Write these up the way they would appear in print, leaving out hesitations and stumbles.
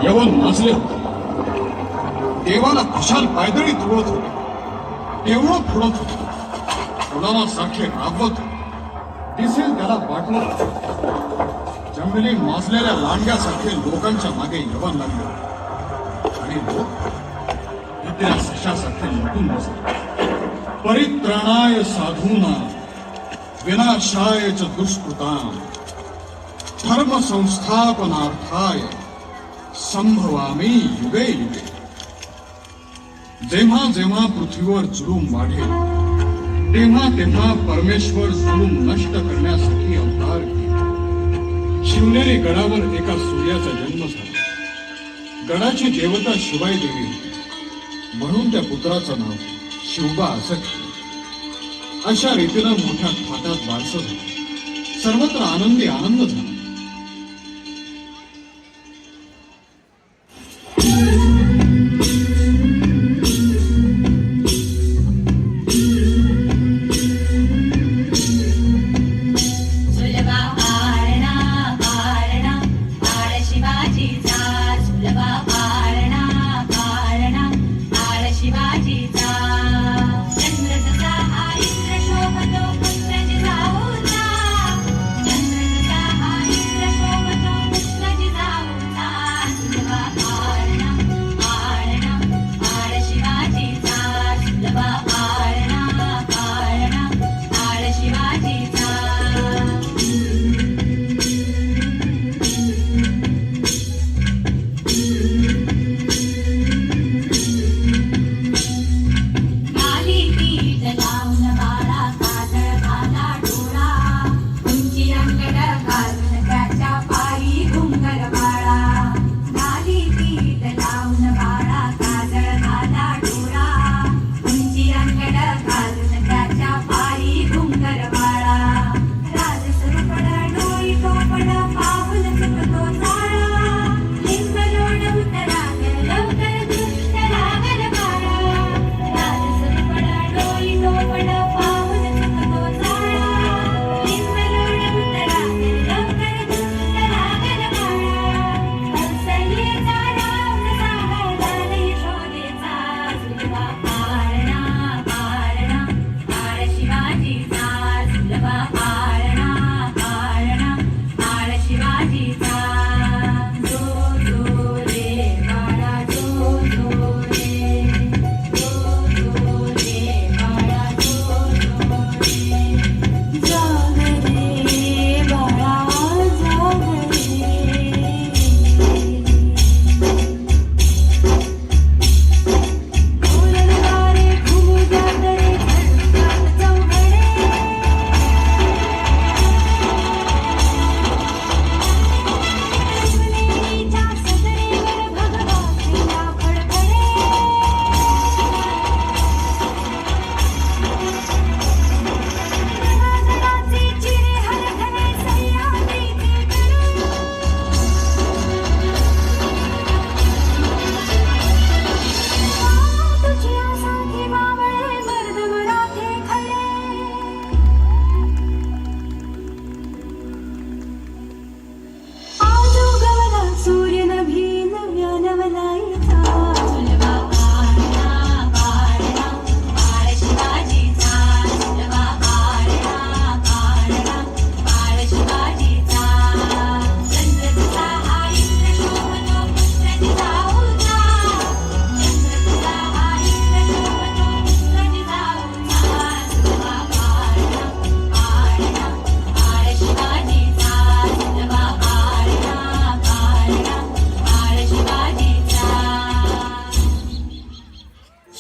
यवन नाचले होते. देवाला खुशाल पायदळी तुळत होते. केवढं फोडत होते. फुलावासारखे राबवत होते. दिसेल त्याला वाटवत होते. जंगली माजलेल्या लांडग्यासारखे लोकांच्या मागे यवन लागले आणि लोक त्या सशासारखे लटून बसले. परित्राणाय साधूना विनाशाय च दुष्कृतां धर्म संस्थापनार्थाय संभवामी युगे युगे. जेव्हा जेव्हा पृथ्वीवर जुलूम वाढेल तेव्हा तेव्हा परमेश्वर जुलूम नष्ट करण्यासाठी अवतार घेईल. शिवनेरी गडावर एका सूर्याचा जन्म झाला. गडाची देवता शिवाई देवी म्हणून त्या पुत्राचं नाव शिवबा असं ठेवलं. अशा रीतीनं मोठ्या थाटात बारसं झालं. सर्वत्र आनंदी आनंद झाला.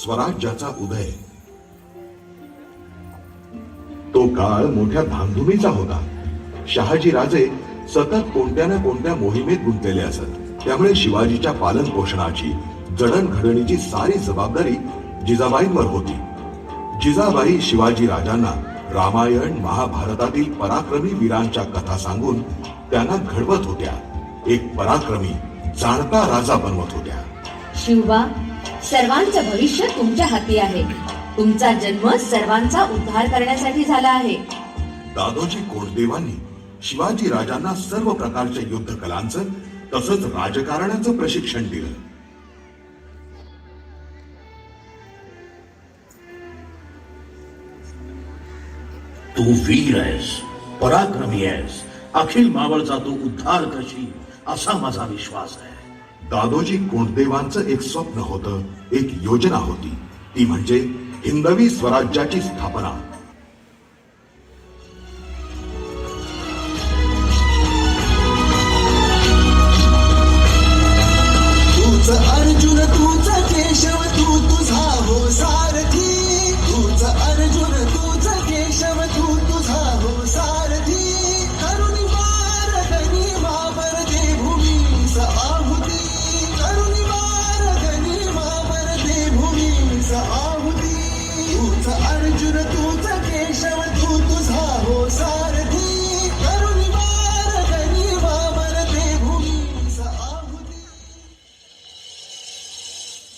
स्वराज्याचा उदय. तो काळ मोठ्या धामधुमीचा होता. शहाजी राजे सतत कोणत्या ना कोणत्या मोहिमेत गुंतलेले असत. त्यामुळे शिवाजीच्या पालन पोषणाची जडणघडणीची सारी जबाबदारी जिजाबाईंवर होती. जिजाबाई शिवाजी राजांना रामायण महाभारतातील पराक्रमी वीरांच्या कथा सांगून त्यांना घडवत होत्या. एक पराक्रमी जाणता राजा बनवत होत्या. शिवबा, सर्वांचं भविष्य तुमच्या हाती आहे. तुमचा जन्म सर्वांचा उद्धार करण्यासाठी झाला आहे. दादोजी कोंडदेवांनी शिवाजी राजांना सर्व प्रकारच्या युद्ध कलांचं तसंच राजकारणाचं प्रशिक्षण दिलं. तू वीर आहेस, पराक्रमी आहेस, अखिल मावळचा तू उद्धार करशील असा माझा विश्वास आहे. दादोजी कोंडदेवांचं एक स्वप्न होतं, एक योजना होती, ती म्हणजे हिंदवी स्वराज्याची स्थापना. तूच अर्जुन तूच केशव तू तुझा हो सारथी. तूच अर्जुन तूच केशव तू तुझा हो सारथी. करुणी मारगणी मावर दे भूमीस आहुती. करुणी मारगणी मावर दे भूमीस आहुती. तूच अर्जुन तूच केशव तू तुझा हो सारथी. करुणी मारगणी मावर दे भूमीस आहुती.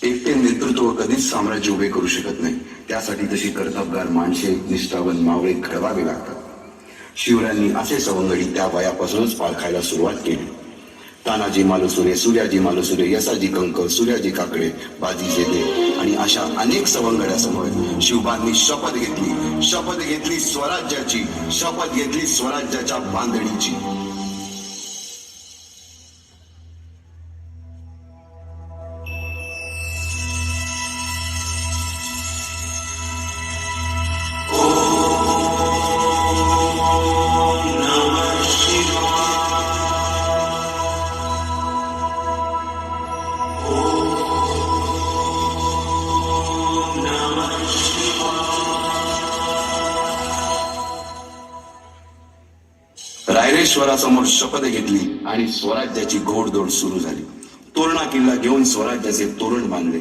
एकटे नेतृत्व कधीच साम्राज्य उभे करू शकत नाही. त्यासाठी तशी कर्तबगार माणसे, निष्ठावंत मावळे घडवावे लागतात. शिवरायांनी असे सवंगडी त्या वयापासूनच पाळखायला सुरुवात केली. तानाजी मालुसरे, सूर्याजी मालुसरे, यसाजी कंक, सूर्याजी काकडे, बाजी जेदे आणि अशा अनेक सवंगड्यासमोर शिवबांनी शपथ घेतली स्वराज्याची, शपथ घेतली स्वराज्याच्या बांधणीची. रायरेश्वरासमोर शपथ घेतली आणि स्वराज्याची घोडदौड सुरू झाली. तोरणा किल्ला घेऊन स्वराज्याचे तोरण बांधले.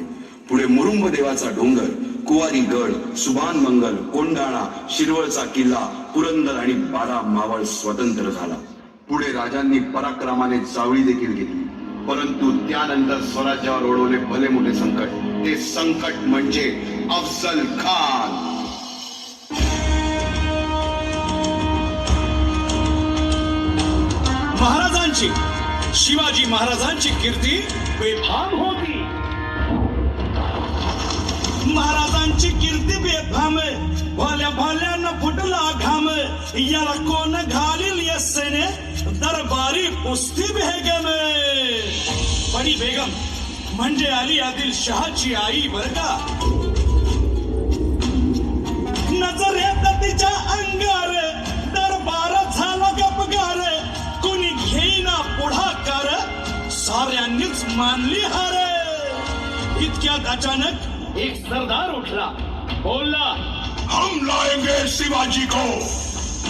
पुढे मुरुंब देवाचा डोंगर, कुवारी गड, सुभान मंगल, कोंढाणा, शिरवळचा किल्ला, पुरंदर आणि 12 मावळ स्वतंत्र झाला. पुढे राजांनी पराक्रमाने जावळी देखील घेतली. परंतु त्यानंतर स्वराज्यावर ओढवले भले मोठे संकट. ते संकट म्हणजे अफजल खान. महाराजांची, शिवाजी महाराजांची कीर्ती बेफाम होती. महाराजांची कीर्ती बेफाम, भल्या भल्यानं फुटला घाम. याला कोण घालील यस्सेने दरबारी कुस्ती बेगम. बडी बेगम म्हणजे अली आदिल शहाची आई बर का. नजर येत तिच्या अंगार, दरबार झाला गपगार. कोणी घेईना पुढाकार, साऱ्यांनीच मानली हार. इतक्यात अचानक एक सरदार उठला, बोलला, हम लाएंगे शिवाजी को.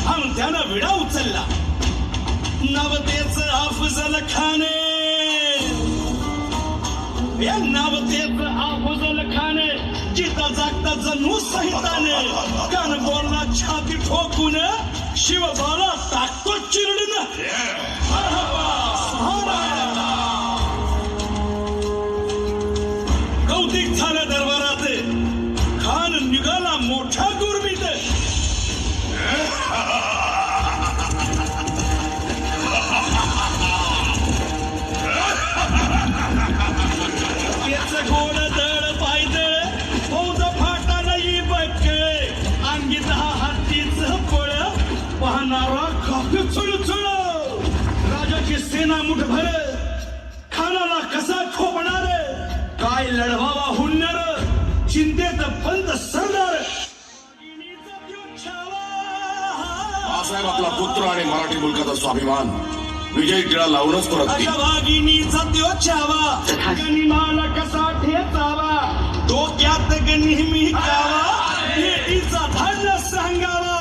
हम त्यानं विडा उचलला. नवतेच अफजल खाने, या नवतेच अफजल खाने. जिता जागता जणू सहिताने. कान बोलला छाती ठोकून, शिवबाला टाकतो चिरडून. कौतिक झालं दरबारात. खान निघाला मोठा गुरमीत. त्याच गोड दळ पायदळ, फौज फाटा नाही बक्कळे. अंगी 10 हत्तीच पळ, पाहणारा खाप चुळचुळ. राजाची सेना मुठभर, खानाला कसा ठोपणार. काय लढवावा हुन्नर, चिंतेत बंद सरदार. बाळासाहेब आपला पुत्र आणि मराठी मुलकाचा स्वाभिमान विजय टिळा लावूनच परत अशा वाघिणीचा त्यो छावा. गनिमाला कसा ठेचावा, डोक्यात नेहमी कावा. भेटीचा धान्य सांगावा.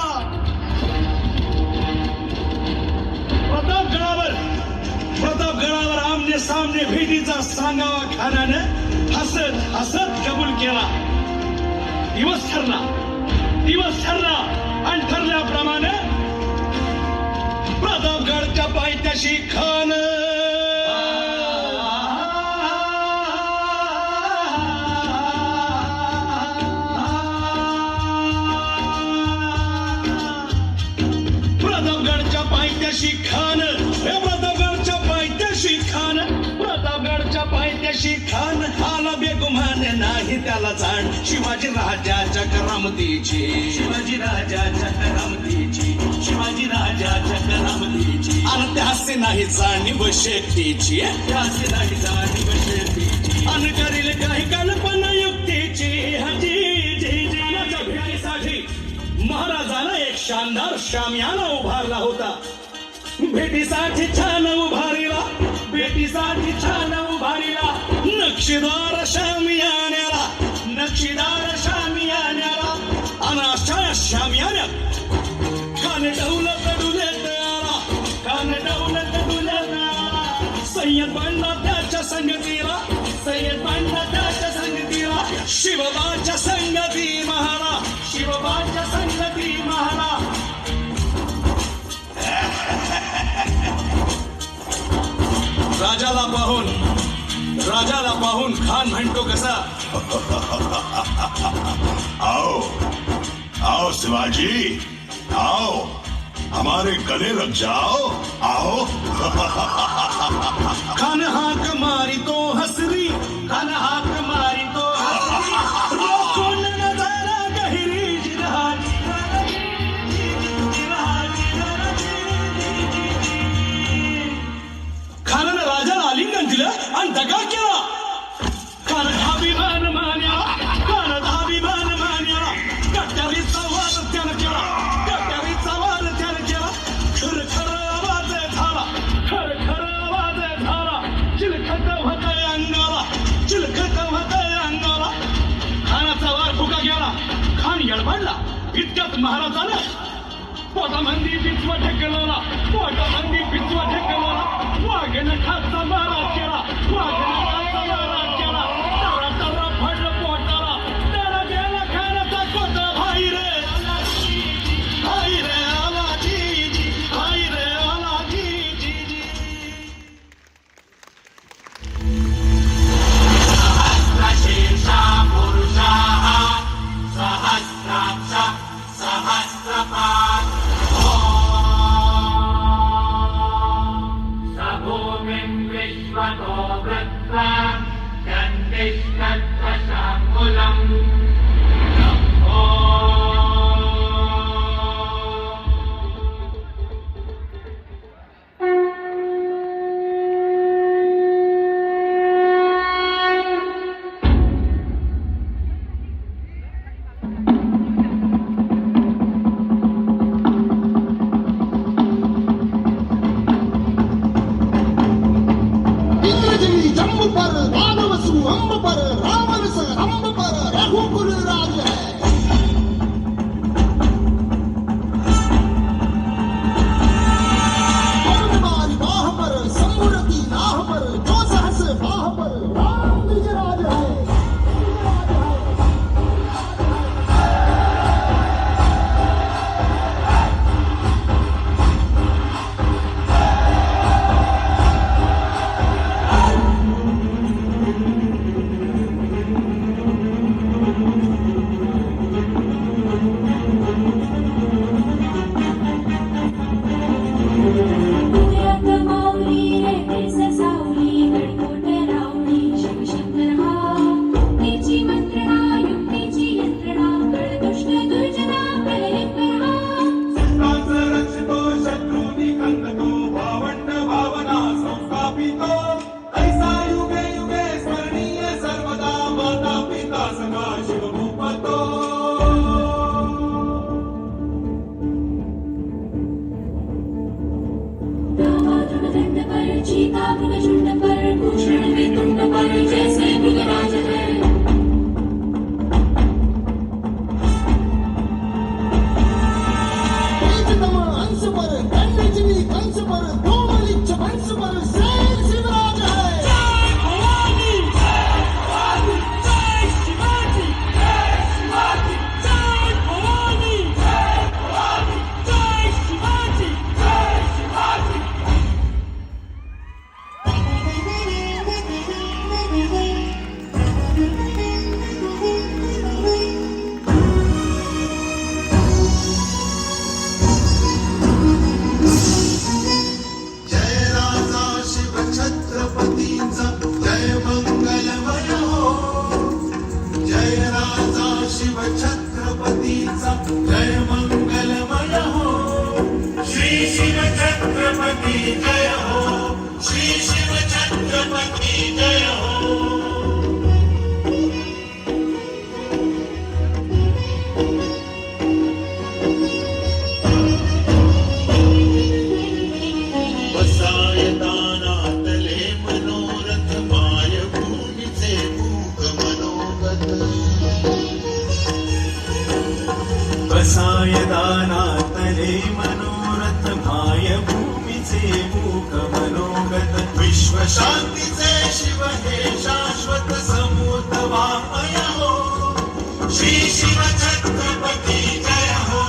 प्रतापगडावर आमने सामने भेटीचा सांगावा. खानानं हसत हसत कबूल केला. दिवस ठरला आणि ठरल्याप्रमाणे प्रतापगडच्या पायथ्याशी खान प्रतापगडच्या पायथ्याशी खान पायथ्याशी खान आला बेगुमान नाही त्याला जाण शिवाजी राजाच्या करामतीची शिवाजी राजाच्या करामतीची शिवाजी राजाच्या करामतीची आणि त्यासे नाही जाणीव शेतीची त्यासे नाही जाणीव शेतीची आणि करील काही कल्पना युक्तीची हजी जी जीच्या भेटीसाठी महाराजानं एक शानदार शामियाना उभारला होता भेटीसाठी छान उभारीला भेटीसाठी छान उभारीला नक्षीदार शामियान्याला नक्षीदार शामियान्याला आणि अशा शामियान्यात कान डौलत डुलत आला कान डौलत डुलत आला सय्यद बंडा त्याच्या संगतीला सय्यद बंडा त्याच्या संगतीला शिवबाच्या संगती महारा शिवबाच्या संगती महारा राजाला पाहून खान म्हणतो कसा आओ आओ शिवाजी आओ हमारे गले लग जाओ आओ खान हाक मारी तो हसरी खान हाक मारी तो हसरी रोखून नजारा गहिरी जिरहाजी खानानं राजाला आलिंगन दिलं आणि दगा केला खान धाबिमान मान्या खान धाबिमान मान्या कट्यारीचा वाद त्यानं केला कट्यारीचा वाद त्यानं केला खर खर आवाज झाला खर खर आवाज झाला चिलखत होतय अंगाला चिलखत होतय अंगाला खानाचा वार फुका गेला खान येडबडला इतक्यात महाराजानं पोटामंदी पिचवा ढकलवला पोटामंदी पिचवा ढकलवला वाघेनं खाचा मारा केला वाघेनं खाचा मारा केला तरा तरा फडलं पोटाला त्याला गेला खानाचा कोटा भाई रे आला जी भाई रे आला जी सहस्रशीर्षा पुरुषाः सहस्राक्ष सहस्रपात् भूमिं विश्वतो वृत्वा दन्तिष्ठत्वशाङ्कुलम् इंद्रजनी जम्ब पर दानवसु अंब पर रावण स अंब पर रघुकुल राज है अमरबारी बाह पर सम्मुरति नाह पर जो सहस बाह पर राम निज राज है छत्रपती जय हो. बसाय दानातले मनोरथ माय भूमीचे मूक मनोगत. बसाय दानातले मनोरथ माय भूमीचे मूक मनोगत. विश्व शांतीचे शिव हे शाश्वत समूत वामय हो. श्री शिव छत्रपती जय हो.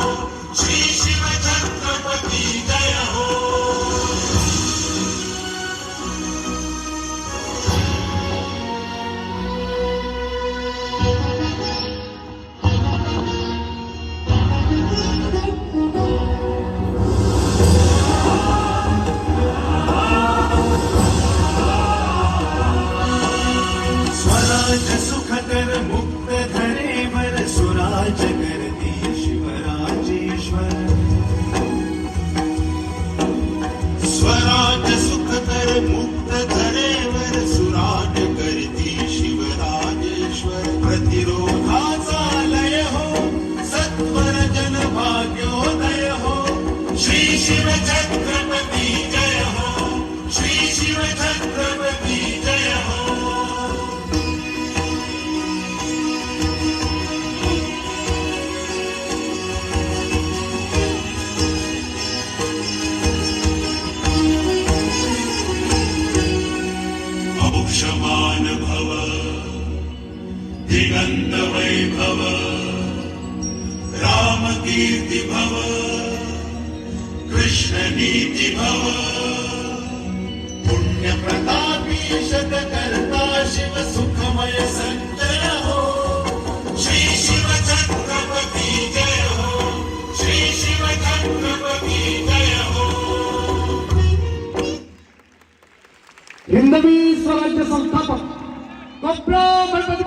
श्री शिव छत्रपती जय हो. स्वराज सुखकर मुक्त धरेवर सुराज करती शिवराजेश्वर. स्वराज सुख कर मुक्त धरेवर सुराज करती शिवराजेश्वर. प्रतिरोधाचा लय हो सत्वर जन भाग्योदय हो. श्री शिव छत्रपती जय हो. श्री शिव छत्रपती जय हो. औषमान भव दिगंत वैभव राम कीर्ती भव कृष्ण नीती भव. पुण्य प्रतापी शतकर्ता शिव सुखमय संजय हो. श्री शिव छत्रपती जय हो. श्री शिव छत्रपती जय हो. हिंदवी स्वराज्य संस्थापक डॉक्टर गणपती